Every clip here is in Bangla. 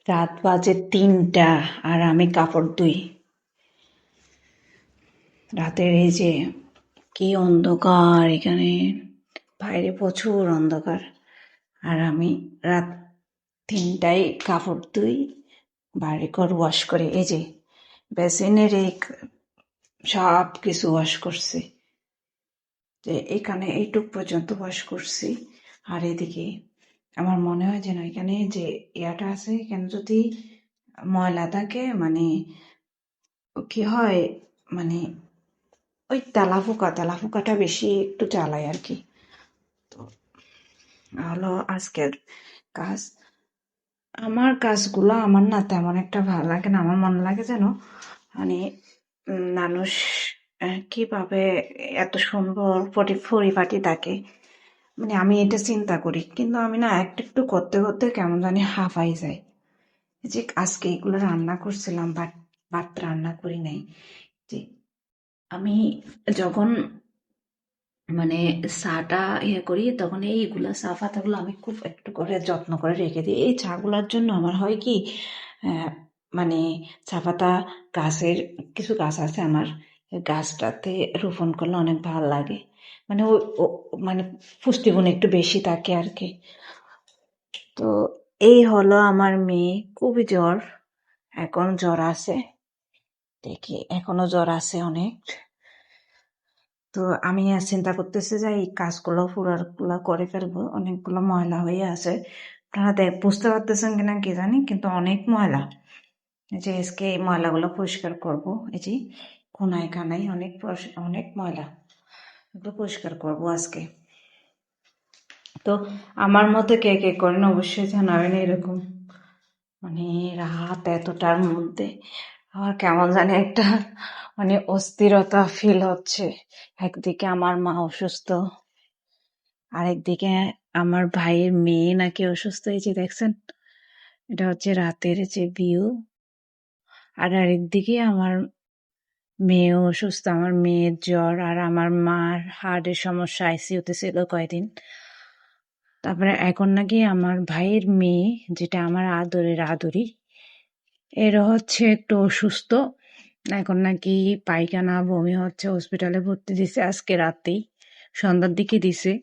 রাত বাজে ৩টা আর আমি কাপড় ধুই। রাতের এই যে কি অন্ধকার এখানে, বাইরে প্রচুর অন্ধকার। আর আমি রাত ৩টায় কাপড় ধুই, বাইরে ঘর ওয়াশ করে। এই যে বেসিনের এই সব কিছু ওয়াশ করছি, যে এখানে এইটুক পর্যন্ত ওয়াশ করছি। আর এদিকে আমার মনে হয় যেন এখানে যে ইয়াটা আছে, এখানে যদি ময়লা থাকে মানে কি হয়, মানে ওই তেলাপোকাটা বেশি একটু জ্বালায় আর কি। তো হলো আজকের কাজ। আমার কাজগুলো আমার না তেমন একটা ভালো লাগে না। আমার মনে লাগে যেন মানে মানুষ কিভাবে এত সুন্দর পরিপাটি থাকে, মানে আমি এটা চিন্তা করি। কিন্তু আমি না একটু একটু করতে করতে কেমন জানি হাঁপাই যায়। যে আজকে এগুলো রান্না করছিলাম, বাট ভাত রান্না করি নাই। যে আমি যখন মানে চাটা করি, তখন এইগুলা চা পাতাগুলো আমি খুব একটু করে যত্ন করে রেখে দিই। এই চাগুলার জন্য আমার হয় কি, আহ, মানে চা পাতা গাছের কিছু গাছ আছে আমার, গাছটাতে রোপণ করলে অনেক ভালো লাগে। মানে মানে পুষ্টিগুণ একটু বেশি থাকে আর কি। তো এই হলো আমার মেয়ে, খুবই জ্বর, এখন জ্বর আছে, দেখি এখনো জ্বর আছে অনেক। তো আমি আর চিন্তা করতেছি যে এই কাজগুলো পুরাগুলো করে ফেলবো, অনেকগুলো ময়লা হয়ে আছে। আপনারা বুঝতে পারতেছেন কিনা কি জানি, কিন্তু অনেক ময়লা। এই যে আজকে এই ময়লাগুলো পরিষ্কার করব। এই যে কোনায় কানায় অনেক অনেক ময়লা, এগুলো পরিষ্কার করব আজকে। তো আমার মতো কে কে করেন অবশ্যই জানাবেন। এরকম মানে রাত এতটার মধ্যে আমার কেমন জানি একটা মানে অস্থিরতা ফিল হচ্ছে। একদিকে আমার মা অসুস্থ, আরেকদিকে আমার ভাইয়ের মেয়ে নাকি অসুস্থ। এই যে দেখছেন, এটা হচ্ছে রাতের যে ভিউ। আর আরেকদিকে আমার মেয়েও অসুস্থ, আমার মেয়ের জ্বর, আর আমার মার হার্টের সমস্যা, আইসিইউতে ছিল কয়দিন। তারপরে এখন নাকি আমার ভাইয়ের মেয়ে, যেটা আমার আদরি, এরা হচ্ছে একটু অসুস্থ। এখন নাকি পায়খানা বমি হচ্ছে, হসপিটালে ভর্তি দিছে আজকে রাতেই, সন্ধ্যার দিকে দিছে।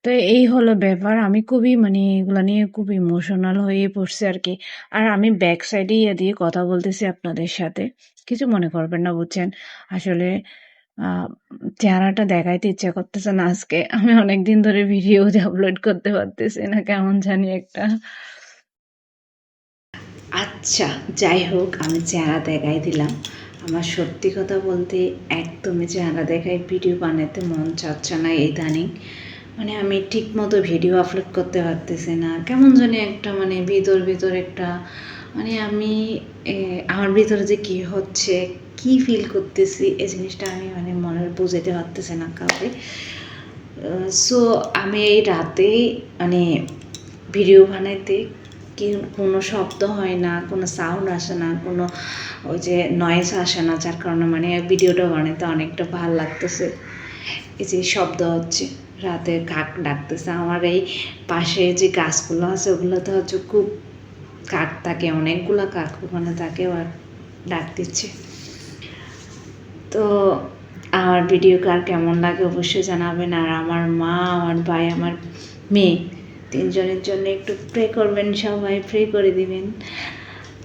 তো এই হলো ব্যাপার। আমি খুবই মানে এগুলা নিয়ে খুব ইমোশনাল হয়ে পড়ছি আর কি। আর আমি ব্যাক সাইডে দিয়ে কথা বলতেছি আপনাদের সাথে, কিছু মনে করবেন না, বুঝছেন। আসলে আহ চেহারাটা দেখাইতে ইচ্ছা করতেছে না আজকে। আমি অনেকদিন ধরে ভিডিও আপলোড করতে পারতেছি না, কেমন জানি একটা। আচ্ছা, যাই হোক, আমি চেহারা দেখাই দিলাম। আমার সত্যি কথা বলতে একদমই চেহারা দেখাই ভিডিও বানাতে মন চাচ্ছে না ইদানিং। মানে আমি ঠিক মতো ভিডিও আপলোড করতে পারতেছি না, কেমন জানি একটা মানে ভিতর একটা মানে আমি আমার ভিতরে যে কী হচ্ছে, কি ফিল করতেছি, এই জিনিসটা আমি মানে মনে বুঝাতে পারতেছি না কাউকে। সো আমি এই রাতে মানে ভিডিও বানাইতে কি কোনো শব্দ হয় না, কোনো সাউন্ড আসে না, কোনো ওই যে নয়েজ আসে না, যার কারণে মানে ভিডিওটা বানাইতে অনেকটা ভালো লাগতেছে। এই যে শব্দ হচ্ছে, রাতে কাক ডাকতেছে, আমার এই পাশে যে গাছগুলো আছে ওগুলোতে হচ্ছে খুব কাক থাকে, অনেকগুলো কাক ওখানে থাকে, আর ডাক দিচ্ছে। তো আমার ভিডিও কার কেমন লাগে অবশ্যই জানাবেন। আর আমার মা, আমার ভাই, আমার মেয়ে, তিনজনের জন্য একটু প্রে করবেন, সবাই প্রে করে দিবেন।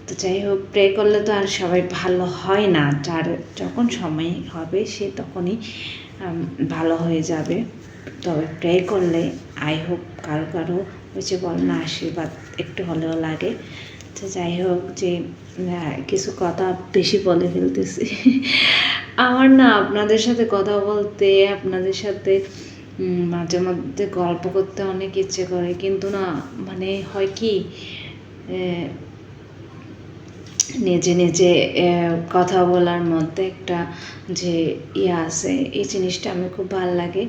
তো যাই হোক, প্রে করলে তো আর সবাই ভালো হয় না, যার যখন সময় হবে সে তখনই ভালো হয়ে যাবে। তবে প্রে করলে আই হোপ কারো কারো হচ্ছে বল না, আশীর্বাদ একটু হলেও লাগে। তো যাই হোক, যে কিছু কথা বেশি বলে ফেলতেছি। আমার না আপনাদের সাথে কথা বলতে, আপনাদের সাথে মাঝে মধ্যে গল্প করতে অনেক ইচ্ছে করে, কিন্তু না মানে হয় কি, নিজে নিজে কথা বলার মধ্যে একটা যে আছে, এই জিনিসটা আমি খুব ভালো লাগে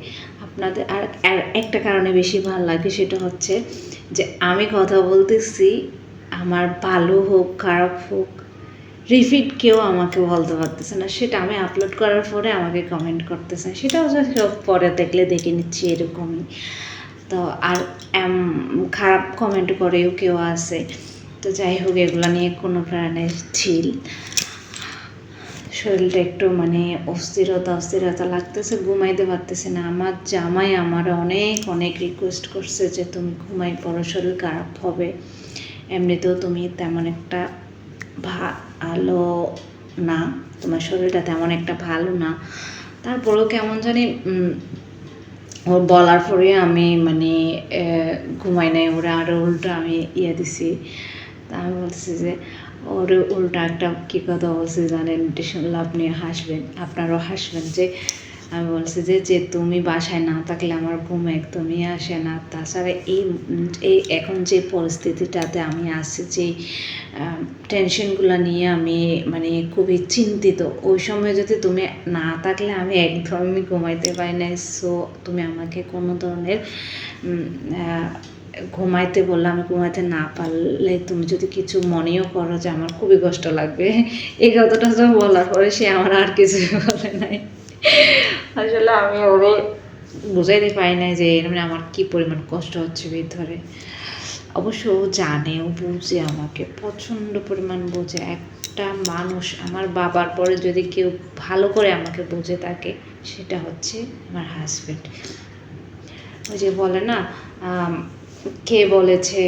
আপনাদের। আর একটা কারণে বেশি ভালো লাগে, সেটা হচ্ছে যে আমি কথা বলতেছি, আমার ভালো হোক খারাপ হোক, রিপিট কেউ আমাকে বলতে পারতেছে না। সেটা আমি আপলোড করার পরে আমাকে কমেন্ট করতেছে, সেটাও সব পরে দেখলে দেখে নিচ্ছি এরকমই। তো আর খারাপ কমেন্ট করেও কেউ আছে, তো যাই হোক, এগুলো নিয়ে কোনো প্রাণের ছিল, শরীরটা একটু মানে অস্থিরতা লাগতেছে, ঘুমাইতে পারতেছে না। আমার জামাই আমার অনেক অনেক রিকোয়েস্ট করছে যে তুমি ঘুমাই পড়ো, শরীর খারাপ হবে, এমনিতেও তুমি তেমন একটা ভালো না, তোমার শরীরটা তেমন একটা ভালো না। তারপরেও কেমন জানি ওর বলার পরে আমি মানে ঘুমাই নাই, ওরা আরও উল্টো আমি দিছি। তা আমি বলছি যে ওর উল্টা একটা কী কথা বলছে জানেন, শুনলে আপনি হাসবেন, আপনারাও হাসবেন। যে আমি বলছি যে তুমি বাসায় না থাকলে আমার ঘুম একদমই আসে না। তাছাড়া এই এখন যে পরিস্থিতিটাতে আমি আছি, যে টেনশনগুলো নিয়ে আমি মানে খুবই চিন্তিত, ওই সময় যদি তুমি না থাকলে আমি একদমই ঘুমাইতে পারি না। সো তুমি আমাকে কোনো ধরনের ঘুমাইতে বললে, আমি ঘুমাইতে না পারলে তুমি যদি কিছু মনেও করো যে আমার খুবই কষ্ট লাগবে। এই কথাটা তো বলার পরে সে আমার আর কিছু বলে নাই। আসলে আমি ওরে বুঝাইতে পারি না যে মানে আমার কি পরিমাণ কষ্ট হচ্ছে ভিতরে। অবশ্য ও জানে, ও বুঝে, আমাকে প্রচণ্ড পরিমাণ বোঝে। একটা মানুষ, আমার বাবার পরে যদি কেউ ভালো করে আমাকে বুঝে থাকে, সেটা হচ্ছে আমার হাজব্যান্ড। ওই যে বলে না, কে বলেছে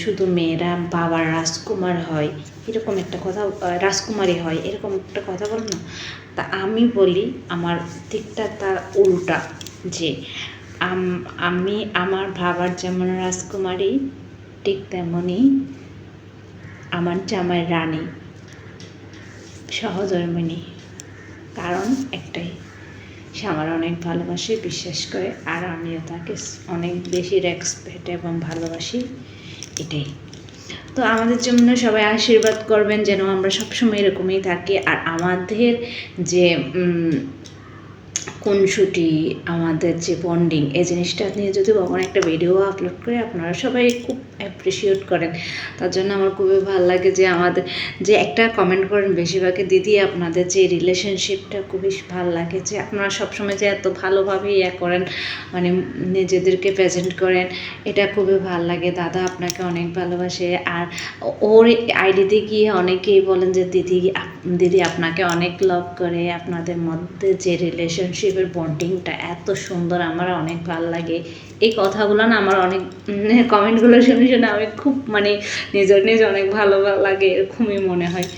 শুধু মেয়েরা বাবার রাজকুমার হয়, এরকম একটা কথা, রাজকুমারী হয়, এরকম একটা কথা বল না। তা আমি বলি আমার দিকটা তার উল্টা, যে আমি আমার বাবার যেমন রাজকুমারী, ঠিক তেমনই আমার জামাই রানী, সহধর্মিণী। কারণ একটাই, সে আমার অনেক ভালোবাসে, বিশ্বাস করে, আর আমিও তাকে অনেক বেশি রেসপেক্ট এবং ভালোবাসি, এটাই। তো আমাদের জন্য সবাই আশীর্বাদ করবেন যেন আমরা সবসময় এরকমই থাকি। আর আমাদের যে খুনসুটি, আমাদের যে বন্ডিং, এই জিনিসটা নিয়ে যদি কখনো একটা ভিডিও আপলোড করে আপনারা সবাই খুব অ্যাপ্রিসিয়েট করেন, তার জন্য আমার খুবই ভালো লাগে। যে আমাদের যে একটা কমেন্ট করেন বেশিরভাগই, দিদি আপনাদের যে রিলেশনশিপটা খুবই ভালো লাগে, যে আপনারা সবসময় যে এত ভালোভাবে করেন, মানে নিজেদেরকে প্রেজেন্ট করেন, এটা খুবই ভালো লাগে। দাদা আপনাকে অনেক ভালোবাসে। আর ওর আইডিতে গিয়ে অনেকেই বলেন যে দিদি আপনাকে অনেক লাভ করে, আপনাদের মধ্যে যে রিলেশনশিপের বন্ডিংটা এত সুন্দর, আমার অনেক ভালো লাগে। এই কথাগুলো না আমার অনেক কমেন্টগুলো শুনে আমি খুব মানে নিজে অনেক ভালো লাগে, এরকমই মনে হয়।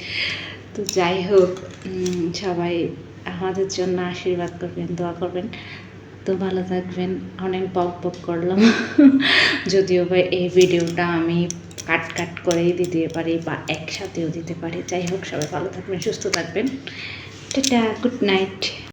তো যাই হোক, সবাই আমাদের জন্য আশীর্বাদ করবেন, দোয়া করবেন। তো ভালো থাকবেন। অনেক বক করলাম, যদিও বা এই ভিডিওটা আমি কাট করেই দিতে পারি বা একসাথেও দিতে পারি। যাই হোক, সবাই ভালো থাকবেন, সুস্থ থাকবেন। Tata, good night.